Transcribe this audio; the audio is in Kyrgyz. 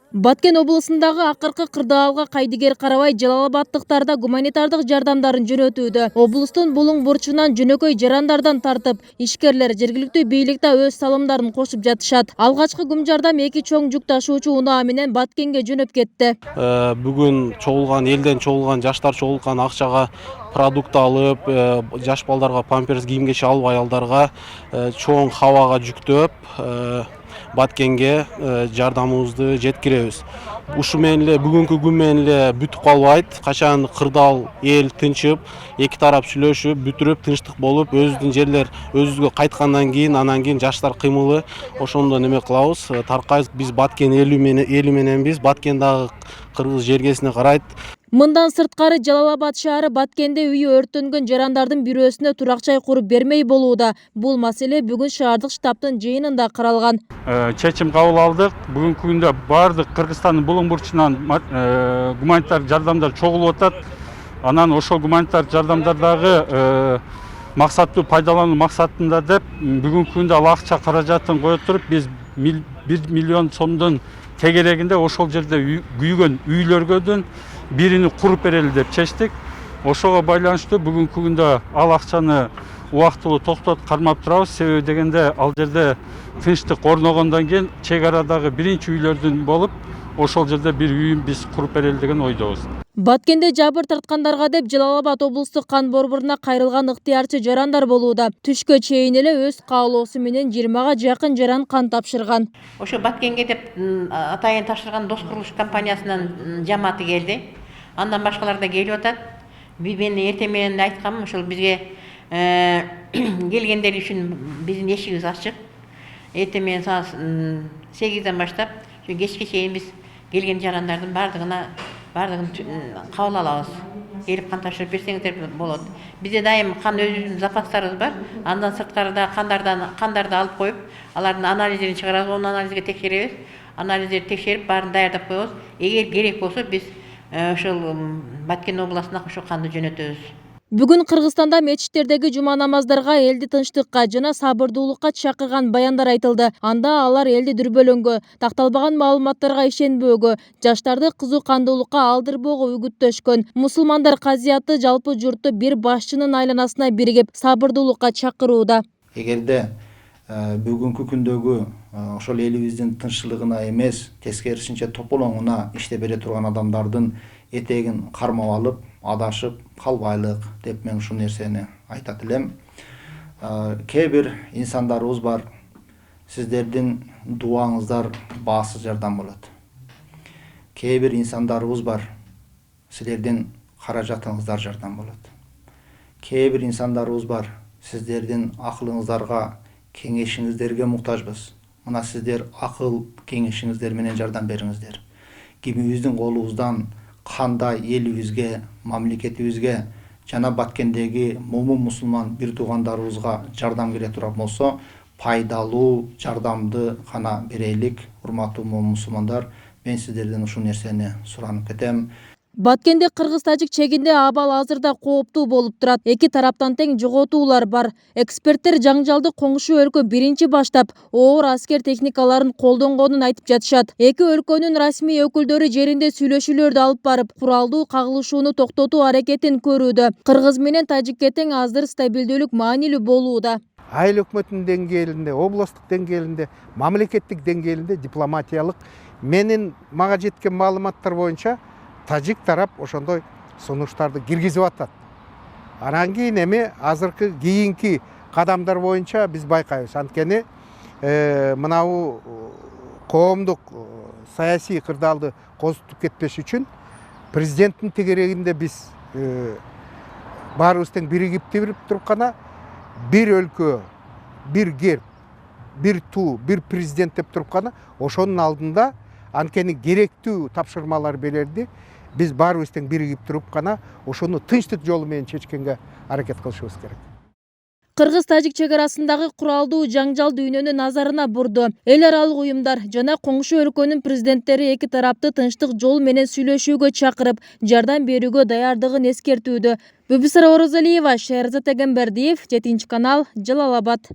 Баткен облысындағы акыркы кырдаалга кайдыгер карабай жалалабаттыктарда гуманитардык жардамдарын жөнөтүүдө. Облустун булуң бурчунан жөнөкөй жарандардан тартып, ишкерлер жергиликтүү бийликте өз салымдарын кошуп жатышат. Алгачкы гум жардам 2 чоң жүк ташуучу унаа менен Баткенге жөнөп кетти. Бүгүн элден чогулган жаштар чогулган акчага продукт алып, жаш балдарга памперс кийим кече алып, аялдарга чоң хабага жүктөп, Баткенге жардамыбызды жеткиребиз. Ушу менен эле бүгүнкү күн менен эле бүтүп калбайт. Качан кырдаал эл тынчып, эки тарап сүйлөшүп, бүтүрүп, тынчтык болуп, өзүбүздүн жерлер өзүбүзгө кайткандан кийин, анан кийин жаштар кыймылы ошондо неме кылабыз, таркайбыз. Биз Баткен эли мененбиз. Баткен дагы кыргыз жергесине карайт. Мындан сырткары Жалалабад шаары Баткенде үйү өрттөнгөн жарандардын бирөөсүнө турак жай куруп бермей болууда. Бул маселе бүгүн шаардык штабтын жыйынында каралган. Чечим кабыл алдык. Бүгүнкү күндө баардык Кыргызстандын булуң бурчунан гуманитар жардамдар чогулуп атат. Анан ошол гуманитар жардамдардагы максаттуу пайдалануу максатында деп бүгүнкү күндө ал акча каражатын кое туруп, биз 1 миллион сомдун тегерегинде ошол жерде күйгөн үйлөргөдөн бирини куруп берели деп чечтик. Ошого байланыштуу бүгүнкү күндө ал акчаны убактылуу токтотуп кармап турабыз. Себеби дегенде ал жерде тынчтык орногондон кийин чек арадагы биринчи үйлөрдүн болуп, ошол жерде бир үйүн биз куруп берели деген ойдобуз. Баткенде жабыр тарткандарга деп Жалалабад облустук кан борборуна кайрылган ыктыярчы жарандар болууда. Түшкө чейин эле өз каалоосу менен 20га жакын жаран кан тапшырган. Ошо Баткенге деп атайын тапшырган Дос курулуш компаниясынын жамааты келди. Андан башкалар да келип атат. Мен эртең менен айткам, ошол бизге келгендер үчүн биздин эшигибиз ачык. Эртең менен саат 8ден баштап кечке чейин биз келген жарандардын бардыгын кабыл алабыз. Келип кан тапшырып берсеңиздер болот. Бизде дайым кан өзүбүздүн запастарыбыз бар. Андан сырткары да кандарды алып коюп, алардын анализдерин чыгарабыз, onu анализге текшеребиз. Анализдерди текшерип, баарын даярдап коебуз. Эгер керек болсо биз ошол Баткен областына ошо канды жөнөтөбүз. Бүгүн Кыргызстанда мечиттердеги жума намаздарга элди тынчтыкка жана сабырдуулукка чакырган баяндар айтылды. Анда алар элди дүрбөлөңгө, такталбаган маалыматтарга ишенбөөгө, жаштарды кызуу кандуулукка алдырбоого үгүттөшкөн. Мусулмандар казияты жалпы журтту бир башчынын айланасына биригип, сабырдуулукка чакырууда. Эгерде бүгүнкү күндөгү ошол элибиздин тынччылыгына эмес, тескерисинче тополоңуна иштеп бере турган адамдардын этегин кармап алып, адашып калбайлык деп мен ушул нерсени айтат элем. Кээ бир инсандарыбыз бар, сиздердин дуаңыздар баасыз жардам болот. Кээ бир инсандарыбыз бар, силердин каражатыңыздар жардам болот. Кээ бир инсандарыбыз бар, сиздердин акылыңыздарга, кеңешиңиздерге муктажбыз. Мына сиздер акыл кеңешиңиздер менен жардам бериңиздер. Кимибиздин колубуздан кандай элибизге, мамлекетибизге жана Баткендеги момун мусулман бир туугандарыбызга жардам келе турат болсо, пайдалуу жардамды гана берелик. Урматтуу момун мусулмандар, мен сиздерден ушул нерсени суранып кетем. Баткенде кыргыз-тажик чегинде абал азырда кооптуу болуп турат. Эки тараптан тең жоготуулар бар. Эксперттер жаңжалды коңшу өлкө биринчи баштап, оор аскер техникаларын колдонгонун айтып жатышат. Эки өлкөнүн расмий өкүлдөрү жеринде сүйлөшүүлөрдү алып барып, куралдуу кагылышууну токтотуу аракетин көрүүдө. Кыргыз менен тажикке тең азыр стабилдүүлүк маанилүү болууда. Айыл өкмөтүнүн деңгээлинде, областтык деңгээлинде, мамлекеттик деңгээлинде дипломатиялык мага жеткен маалыматтар боюнча тажик тарап ошондой сунуштарды киргизип атат. Анан кийин эми азыркы кийинки кадамдар боюнча биз байкайбыз. Анткени мынау коомдук саясий кырдаалды козутуп кетпеш үчүн президенттин тегерегинде биз баарыбыз тең биригип туруп гана бир өлкө, бир герб, бир туу, бир президент деп туруп гана ошонун алдында анткени керектүү тапшырмалар берерди. Биз баарыбыз тең биригип туруп гана ошону тынчтык жолу менен чечкенге аракет кылышыбыз керек. Кыргыз-тажик чек арасындагы куралдуу жаңжал дүйнөнү назарына бурду. Эл аралык уюмдар жана коңшу өлкөнүн президенттери эки тарапты тынчтык жол менен сүйлөшүүгө чакырып, жардам берүүгө даярдыгын эскертүүдө. Бүбүсара Орозалиева, Шерзат Эгембердиев, 7 канал, Жалалабад.